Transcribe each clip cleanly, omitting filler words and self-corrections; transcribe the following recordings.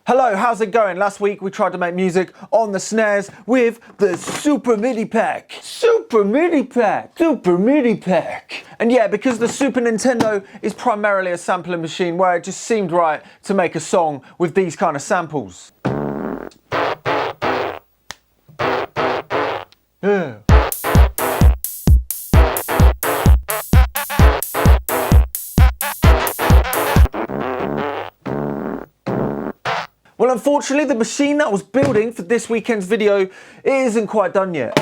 Hello, how's it going? Last week we tried to make music on the SNES with the Super MIDI Pack. Super MIDI Pack. Super MIDI Pack. And yeah, because the Super Nintendo is primarily a sampling machine where it just seemed right to make a song with these kind of samples. Yeah. Well, unfortunately, the machine that I was building for this weekend's video isn't quite done yet.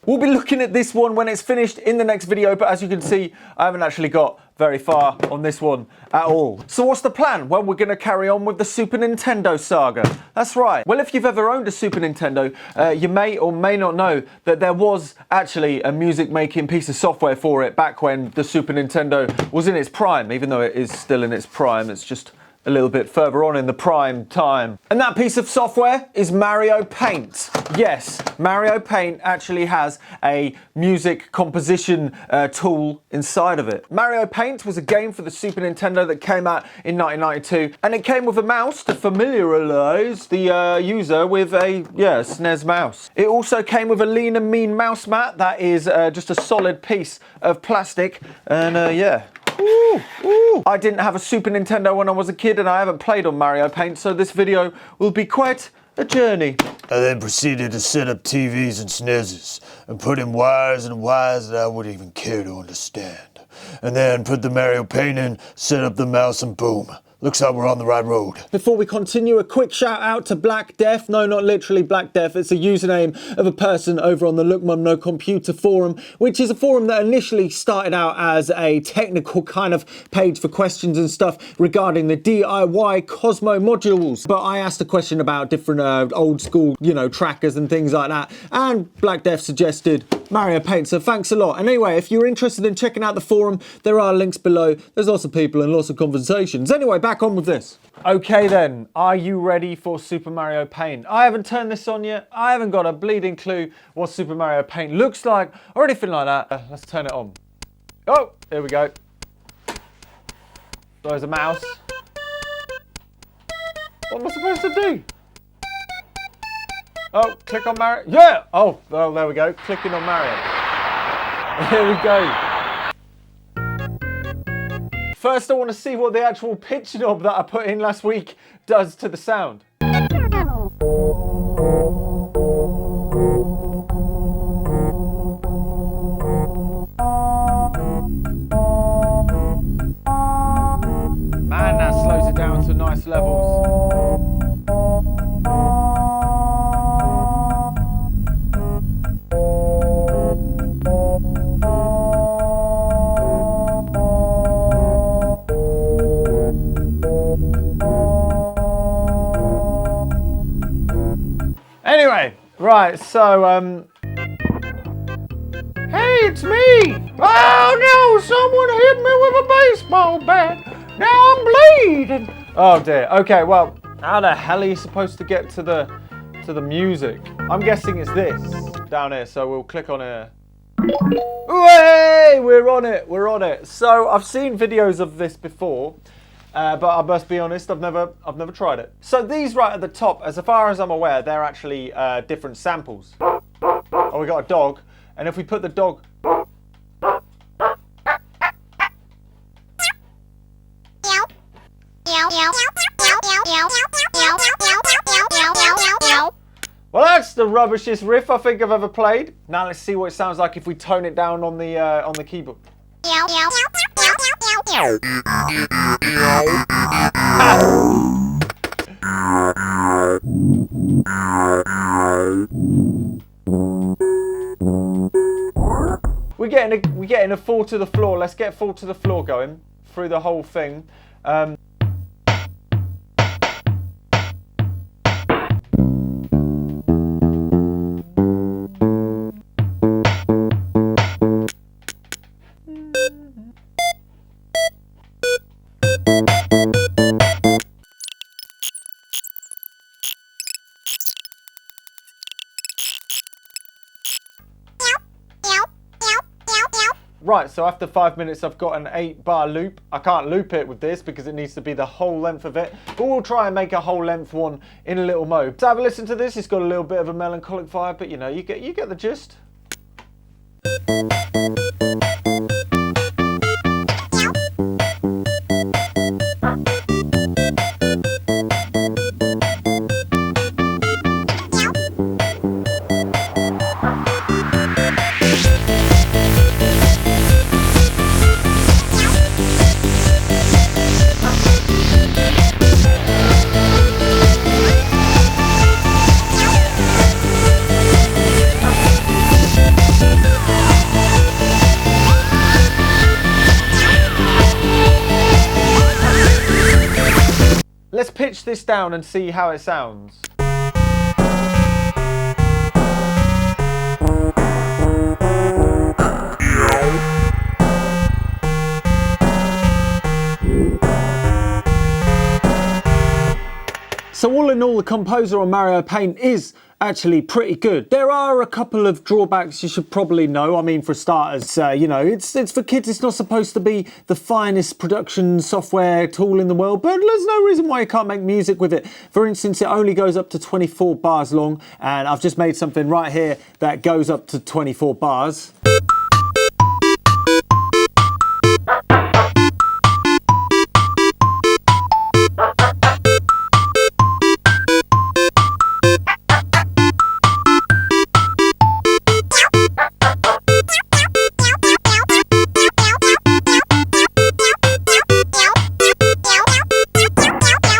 We'll be looking at this one when it's finished in the next video, but as you can see, I haven't actually got very far on this one at all. So what's the plan? Well, we're going to carry on with the Super Nintendo saga. That's right. Well, if you've ever owned a Super Nintendo, you may or may not know that there was actually a music-making piece of software for it back when the Super Nintendo was in its prime, even though it is still in its prime. It's just a little bit further on in the prime time. And that piece of software is Mario Paint. Yes, Mario Paint actually has a music composition tool inside of it. Mario Paint was a game for the Super Nintendo that came out in 1992, and it came with a mouse to familiarize the user with a SNES mouse. It also came with a lean and mean mouse mat that is just a solid piece of plastic, and Ooh. I didn't have a Super Nintendo when I was a kid, and I haven't played on Mario Paint, so this video will be quite a journey. I then proceeded to set up TVs and SNESes and put in wires and wires that I wouldn't even care to understand. And then put the Mario Paint in, set up the mouse, and boom. Looks like we're on the right road. Before we continue, a quick shout out to Black Death. No, not literally Black Death. It's a username of a person over on the Look Mum No Computer forum, which is a forum that initially started out as a technical kind of page for questions and stuff regarding the DIY Cosmo modules. But I asked a question about different old school, trackers and things like that. And Black Death suggested Mario Paint, so thanks a lot. And anyway, if you're interested in checking out the forum, there are links below. There's lots of people and lots of conversations. Anyway, back on with this. Okay then, are you ready for Super Mario Paint? I haven't turned this on yet. I haven't got a bleeding clue what Super Mario Paint looks like or anything like that. Let's turn it on. Oh, here we go. There's a mouse. What am I supposed to do? Oh, click on Mario. Yeah! Oh, well, there we go. Clicking on Mario. Here we go. First, I want to see what the actual pitch knob that I put in last week does to the sound. Man, that slows it down to nice levels. Anyway, right, so, hey, it's me! Oh no, someone hit me with a baseball bat! Now I'm bleeding! Oh dear, okay, well, how the hell are you supposed to get to the music? I'm guessing it's this, down here, so we'll click on here. Hey, we're on it. So, I've seen videos of this before. But I must be honest, I've never tried it. So these right at the top, as far as I'm aware, they're actually different samples. Oh, we got a dog, and if we put the dog... Well, that's the rubbishest riff I think I've ever played. Now let's see what it sounds like if we tone it down on the keyboard. We're getting a fall to the floor. Let's get fall to the floor going through the whole thing. Right, so after 5 minutes I've got an 8-bar loop. I can't loop it with this because it needs to be the whole length of it, but we'll try and make a whole length one in a little mode. So have a listen to this. It's got a little bit of a melancholic vibe, but you know, you get the gist. Let's pitch this down and see how it sounds. So all in all, the composer on Mario Paint is actually pretty good. There are a couple of drawbacks you should probably know. I mean, for starters, you know, it's for kids. It's not supposed to be the finest production software tool in the world, but there's no reason why you can't make music with it. For instance, it only goes up to 24 bars long, and I've just made something right here that goes up to 24 bars.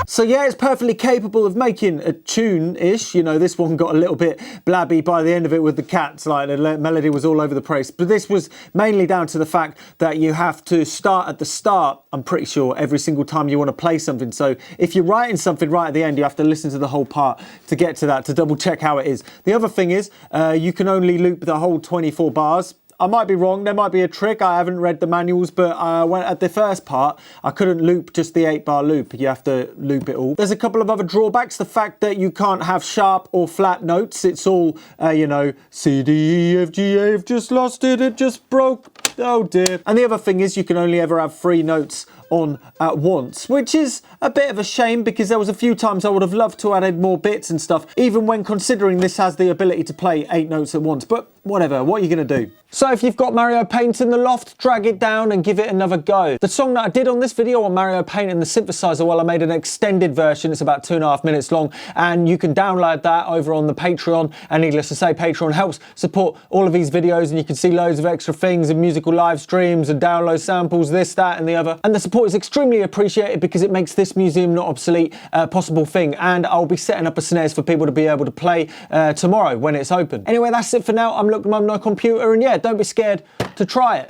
So yeah, it's perfectly capable of making a tune-ish. You know, this one got a little bit blabby by the end of it with the cats, like the melody was all over the place. But this was mainly down to the fact that you have to start at the start, I'm pretty sure, every single time you want to play something. So if you're writing something right at the end, you have to listen to the whole part to get to that, to double check how it is. The other thing is, you can only loop the whole 24 bars. I might be wrong, there might be a trick, I haven't read the manuals, but at the first part, I couldn't loop just the 8-bar loop. You have to loop it all. There's a couple of other drawbacks. The fact that you can't have sharp or flat notes. It's all, you know, C, D, E, F, G, A, I've just lost it, it just broke, oh dear. And the other thing is you can only ever have 3 notes on at once, which is a bit of a shame because there was a few times I would have loved to have added more bits and stuff, even when considering this has the ability to play 8 notes at once, but whatever, what are you going to do? So if you've got Mario Paint in the loft, drag it down and give it another go. The song that I did on this video on Mario Paint and the synthesizer, well, I made an extended version. It's about 2.5 minutes long, and you can download that over on the Patreon. And needless to say, Patreon helps support all of these videos, and you can see loads of extra things and musical live streams and download samples, this, that, and the other. And the support is extremely appreciated because it makes this museum not obsolete a possible thing. And I'll be setting up a SNES for people to be able to play tomorrow when it's open. Anyway, that's it for now. I'm looking at my computer, and yeah, don't be scared to try it.